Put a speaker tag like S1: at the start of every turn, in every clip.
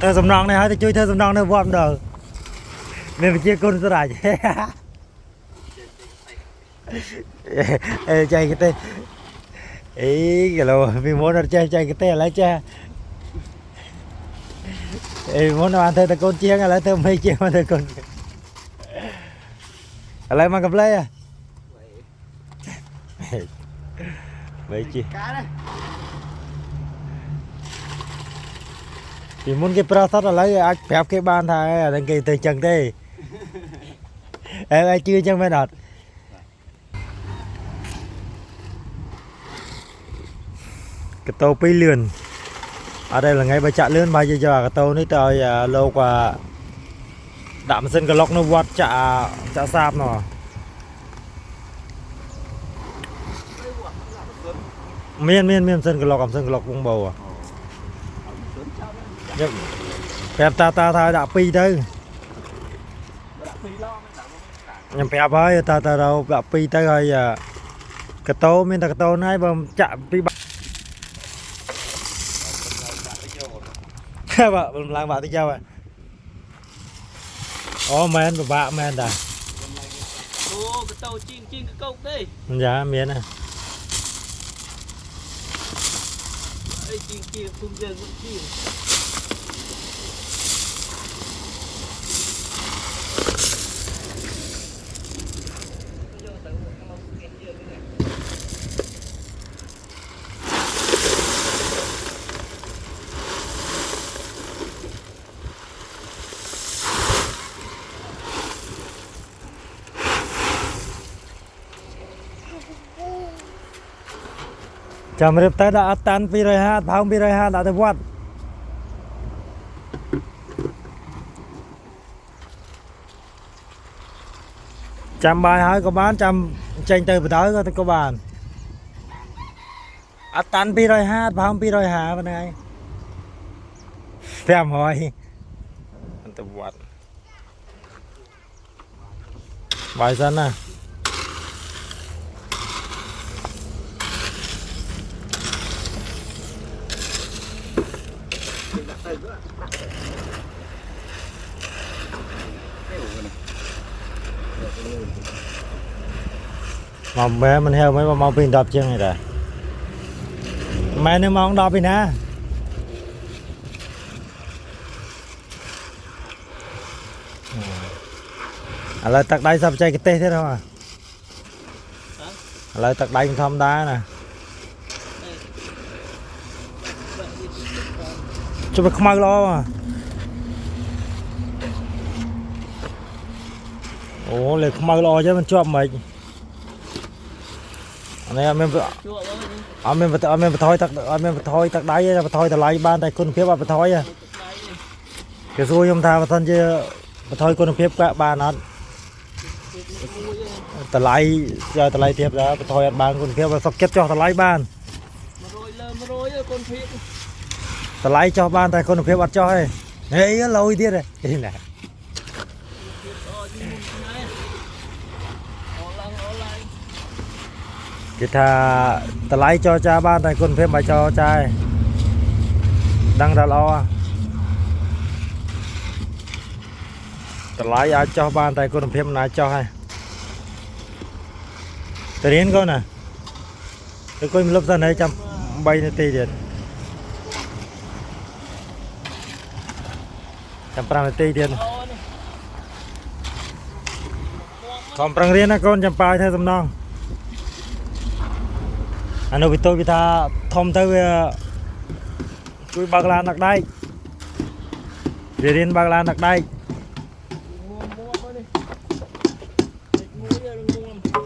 S1: thơ sầm nong này hả? Thì chui thơ sầm nong này vọt đầu. Mình phải chia con ra lại. Ê chạy cái tê. Ý cái lô vì muốn nó chạy cái tê lại cha. Ê muốn nó ăn thơ ta con chiên lại thơ mấy chiên mà thơ con. Lại mà gặp lấy à? Mấy chi? Thì muốn cái prasat là lấy ách phép cái ban thay là cái từ chân thế. Em chưa chân mới đọt. Cái tàu pi lươn. Ở đây là ngay bài chạ lươn bây giờ cái tàu này tới lâu qua đạm dân cái lọc nó vọt chạ sạp nó. Miên dân cái lọc bông bầu à. Phép ta thay đã pi tới. Nhằm phép ơi ta đâu đã pi tới rồi cái tàu miên ta cái tàu này bầm chạm pi bạc. Vợ làm bạn thì sao vậy? Ô men bà men đã.
S2: Ô cái tàu chiên cái câu đây.
S1: Dạ miên à.
S2: Đây chiên không giờ vẫn chiên.
S1: Chăm rệp tới đã tan pi rồi ha, pháo pi rồi ha đã tới vót. Chăm bài hỏi có bán chăm tranh từ tới có bàn. Tan pi rồi ha, pháo pi rồi ha bên này. Xem hỏi. Anh tới vót. Bài dân à. Mà bé mình heo mấy mau pin đập chân này rồi. Mẹ nó mong đập đi nè. Lại tắc đáy sắp chạy cái tê thế đâu à. Lại tắc đáy thăm đá nè. Cho mày không mau lo mà. Ồ lại không mau lo chứ mình cho mày. Này mình thôi tắc đáy ra thôi tao lấy ban tay con phía bà thôi à. Cái xui không tha mà thân chứ thôi con phía các bà nó. Tao lấy giờ tao lấy tiếp ra thôi ăn ban con phía bà sắp kết cho tao lấy ban. Tao lấy cho ban tay con phía bắt cho ấy. Đấy lôi tiết này. Đây nè. Cái thà ta lấy cho cha ban tay con phép bài cho trai đang ra lo ta lấy ai cho ban tay con phép này cho hay ta đến con nè tôi coi lớp dân ấy chăm bay lên tì điện chăm prang lên tì điện còn prang riêng con chăm pai theo tầm non anh nói với tôi vì ta thông tới tôi bạc lan đặt đây để đến bạc lan đặt đây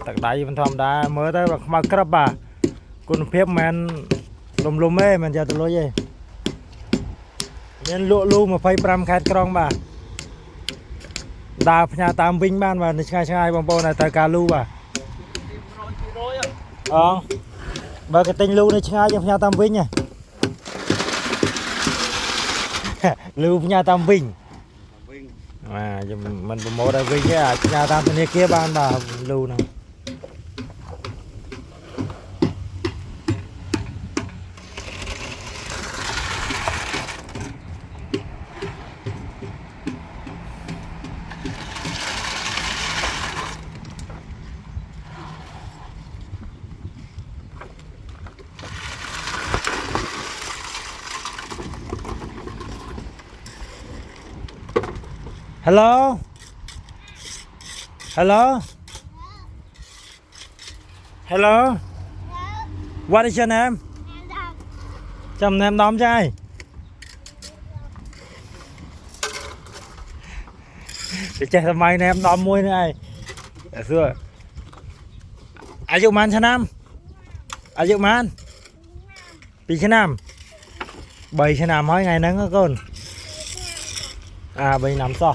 S1: đặt đây mình thầm đã mới tới bạc mà cấp à con phép men lùm ấy mình giờ tôi nói gì nên lụa mà phải pram khai krong bà đào nhà tam vinh ban và ngay bông bông này tại cà lu bà và cái tên lưu này ngay trong nhà Tam Vinh nha. Lưu nhà Tam Vinh. À mình mua đại Vinh cái nhà Tam Vinh kia ban bà lưu này. Hello. Hello. Hello. What is your name? Chồng em đóm trai. Để chạyทำไม em đóm môi này. Xưa. อายุมันชะน้ำอายุมันปีชะน้ำใบชะน้ำห้อยไงนั่งก็คนใบน้ำซอ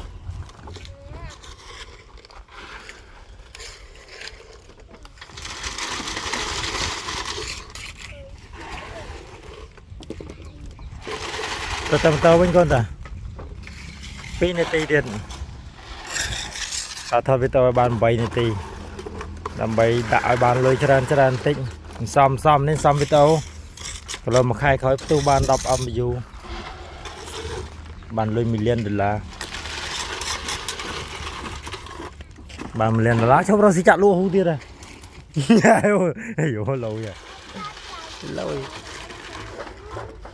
S1: ตัวเต่าเป็นคนต่ะปีในตีเด่นทอดไปตัวบานใบในตีlàm bày đại bàn lôi cho đàn tích xóm nên xóm với tao rồi mà khai khói tu ban đọc âm dù bàn lôi million đô la bàn million đô la cháu đâu xí chặt luôn hú tiết à hiểu lâu vậy lâu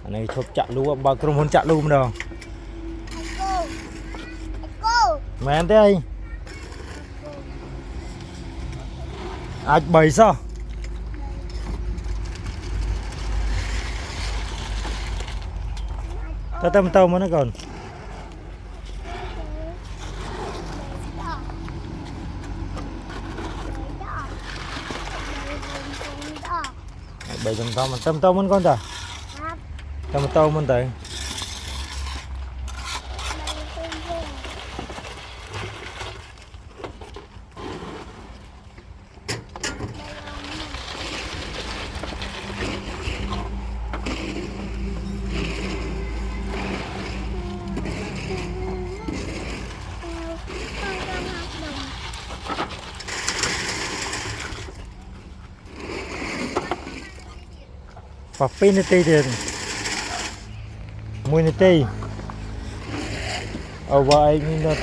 S1: anh này chụp chặt luôn bao công hôn chặt luôn đâu mẹ anh đây bầy sao ta tâm tàu mà nó còn bầy tâm tàu mình con ta tâm tàu mình tới và pin thì mùi này over 8 minutes